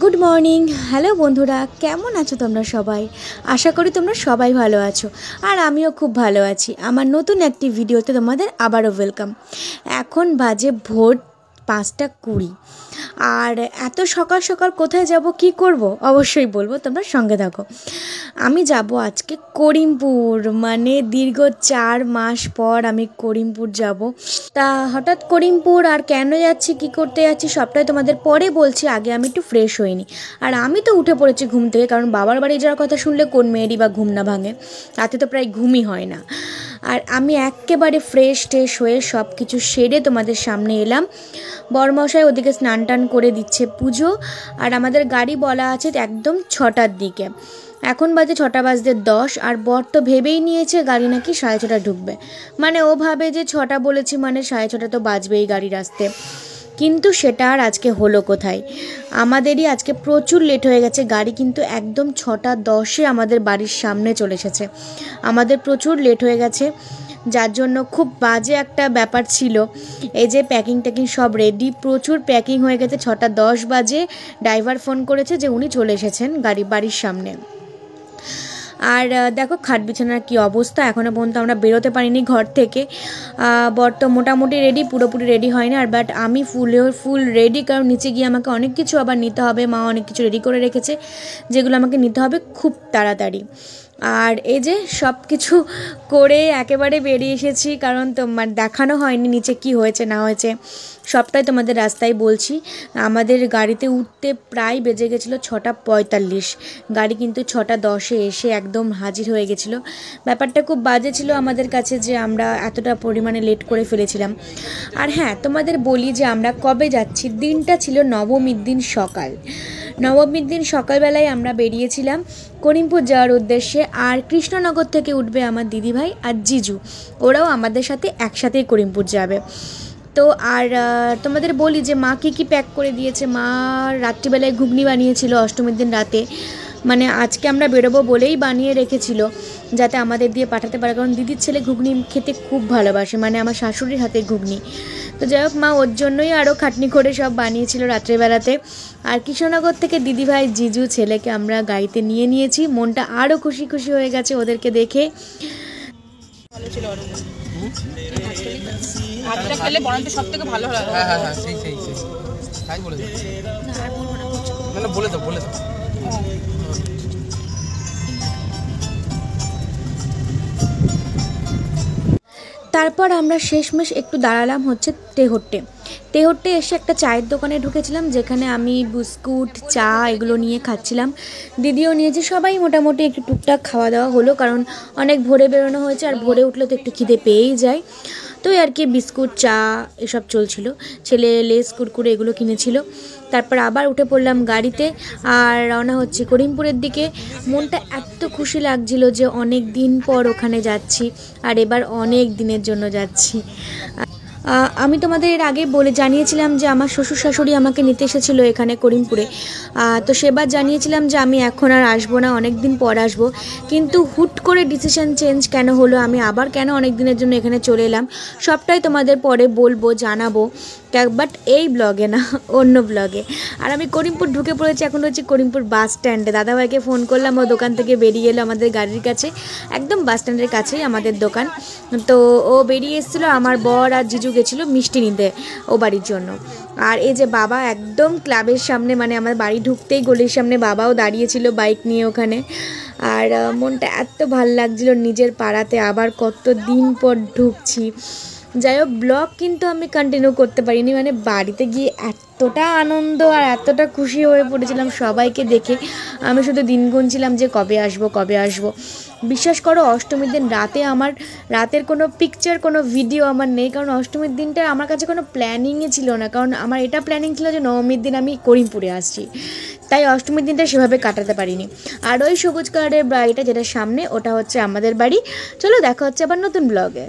Good morning. Hello বন্ধুরা, কেমন আছো তোমরা সবাই? আশা করি তোমরা সবাই ভালো আছো, আর আমিও খুব ভালো আছি। আমার নতুন একটি ভিডিওতে তোমাদের আবারও ওয়েলকাম। এখন বাজে ভোর 5:20, আর এত সকাল সকাল কোথায় যাব, কি করব অবশ্যই বলবো, তোমরা সঙ্গে থাকো। আমি যাব আজকে করিমপুর, মানে দীর্ঘ 4 মাস পর আমি করিমপুর যাব। তা হঠাৎ করিমপুর, আর কেন যাচ্ছি, কি করতে যাচ্ছি, সবটাই তোমাদের পরে বলছি। আগে আমি একটু ফ্রেশ হইনি। আর আমি তো উঠে পড়েছি ঘুম থেকে, কারণ বাবার বাড়ি যাওয়ার কথা শুনলে কোন মেয়েরই বা ঘুম না ভাঙে, রাতে তো প্রায় ঘুমই হয় না। আর আমি একেবারে ফ্রেশ ট্রেশ হয়ে সব কিছু সেরে তোমাদের সামনে এলাম। বরমশাই ওদিকে স্নান টান করে দিচ্ছে, পুজো। আর আমাদের গাড়ি বলা আছে একদম 6টার দিকে, এখন বাজে 6:10। আর বর তো ভেবেই নিয়েছে গাড়ি নাকি 6:30 ঢুকবে, মানে ও ভাবে যে 6টা বলেছি মানে 6:30 তো বাজবেই গাড়ির আসতে। কিন্তু সেটা আর আজকে হলো কোথায়। আমাদেরই আজকে প্রচুর লেট হয়ে গেছে। গাড়ি কিন্তু একদম 6:10 আমাদের বাড়ির সামনে চলে এসেছে। আমাদের প্রচুর লেট হয়ে গেছে, যার জন্য খুব বাজে একটা ব্যাপার ছিল। এই যে প্যাকিং ট্যাকিং সব রেডি, প্রচুর প্যাকিং হয়ে গেছে। 6:10 বাজে ড্রাইভার ফোন করেছে যে উনি চলে এসেছেন বাড়ির সামনে। আর দেখো খাট বিছানার কী অবস্থা, এখনও পর্যন্ত আমরা বেরোতে পারিনি ঘর থেকে। বর তো মোটামুটি রেডি, পুরোপুরি রেডি হয় না। আর বাট আমি ফুল রেডি, কারণ নিচে গিয়ে আমাকে অনেক কিছু আবার নিতে হবে। মা অনেক কিছু রেডি করে রেখেছে, যেগুলো আমাকে নিতে হবে খুব তাড়াতাড়ি। আর এই যে সব কিছু করে একেবারে বেরিয়ে এসেছি, কারণ তোমার দেখানো হয়নি নিচে কি হয়েছে না হয়েছে, সবটাই তোমাদের রাস্তায় বলছি। আমাদের গাড়িতে উঠতে প্রায় বেজে গেছিলো 6:45। গাড়ি কিন্তু 6:10 এসে একদম হাজির হয়ে গেছিলো। ব্যাপারটা খুব বাজে ছিল আমাদের কাছে যে আমরা এতটা পরিমাণে লেট করে ফেলেছিলাম। আর হ্যাঁ, তোমাদের বলি যে আমরা কবে যাচ্ছি। দিনটা ছিল নবমীর দিন সকাল। নবমীর দিন সকালবেলায় আমরা বেরিয়েছিলাম করিমপুর যাওয়ার উদ্দেশ্যে। আর কৃষ্ণনগর থেকে উঠবে আমার দিদিভাই আর জিজু, ওরাও আমাদের সাথে একসাথেই করিমপুর যাবে। তো আর তোমাদের বলি যে মা কী প্যাক করে দিয়েছে। মা রাত্রিবেলায় ঘুগনি বানিয়েছিল অষ্টমীর দিন রাতে, মানে আজকে আমরা বেরোবো বলেই বানিয়ে রেখেছিল যাতে আমাদের দিয়ে পাঠাতে পারে, কারণ দিদির ছেলে ঘুগনি খেতে খুব ভালোবাসে, মানে আমার শাশুড়ির হাতে ঘুগনি। তো যাই হোক, মা ওর জন্যই আরও খাটনি করে সব বানিয়েছিল রাত্রেবেলাতে। আর কৃষ্ণনগর থেকে দিদিভাই জিজু ছেলেকে আমরা গাড়িতে নিয়ে নিয়েছি। মনটা আরও খুশি খুশি হয়ে গেছে ওদেরকে দেখে। তারপর আমরা শেষমেশ একটু দাঁড়ালাম হচ্ছে তেহট্টে এসে একটা চায়ের দোকানে ঢুকেছিলাম, যেখানে আমি বিস্কুট চা এগুলো নিয়ে খাচ্ছিলাম। দিদিও নিয়েছে, সবাই মোটামুটি একটু টুকটাক খাওয়া দাওয়া হলো, কারণ অনেক ভোরে বেরোনো হয়েছে, আর ভোরে উঠলে তো একটু খিদে পেয়েই যায়। তো আর কি বিস্কুট চা এসব চলছিল। ছেলে লেস কুরকুরে এগুলো কিনেছিল। তারপর আবার উঠে পড়লাম গাড়িতে আর রওনা হচ্ছি করিমপুরের দিকে। মনটা এত খুশি লাগছিল যে অনেক দিন পর ওখানে যাচ্ছি, আর এবার অনেক দিনের জন্য যাচ্ছি। আমি তোমাদের এর আগে জানিয়েছিলাম যে আমার শ্বশুর শাশুড়ি আমাকে নিতে এসেছিলো এখানে করিমপুরে। তো সেবার জানিয়েছিলাম যে আমি এখন আর আসবো না, অনেক দিন পর আসবো। কিন্তু হুট করে ডিসিশন চেঞ্জ কেন হলো, আমি আবার কেন অনেক দিনের জন্য এখানে চলে এলাম, সবটাই তোমাদের পরে বলবো, জানাবো, বাট এই ব্লগে না, অন্য ব্লগে। আর আমি করিমপুর ঢুকে পড়েছি, এখন হচ্ছে করিমপুর বাস স্ট্যান্ডে। দাদাভাইকে ফোন করলাম, ও দোকান থেকে বেরিয়ে এলো আমাদের গাড়ির কাছে, একদম বাস স্ট্যান্ডের কাছেই আমাদের দোকান। তো ও বেরিয়ে এসেছিলো, আমার বর আর জিজু গেছিলো মিষ্টি নিতে ও বাড়ির জন্য। আর এই যে বাবা একদম ক্লাবের সামনে, মানে আমার বাড়ি ঢুকতেই গলির সামনে বাবাও দাঁড়িয়েছিল বাইক নিয়ে ওখানে। আর মনটা এত ভাল লাগছিল নিজের পাড়াতে আবার কত দিন পর ঢুকছি। যাই হোক, ব্লগ কিন্তু আমি কন্টিনিউ করতে পারিনি, মানে বাড়িতে গিয়ে এতটা আনন্দ আর এতটা খুশি হয়ে পড়েছিলাম সবাইকে দেখে। আমি শুধু দিন গুনছিলাম যে কবে আসবো। বিশ্বাস করো, অষ্টমীর দিন রাতের কোনো পিকচার, কোনো ভিডিও আমার নেই, কারণ অষ্টমীর দিনটা আমার কাছে কোনো প্ল্যানিংই ছিল না। কারণ আমার এটা প্ল্যানিং ছিল যে নবমীর দিন আমি করিমপুরে আসছি, তাই অষ্টমীর দিনটা সেভাবে কাটাতে পারিনি। আর ওই সবুজ কালারের বাড়িটা যেটা সামনে, ওটা হচ্ছে আমাদের বাড়ি। চলো দেখা হচ্ছে আবার নতুন ব্লগে।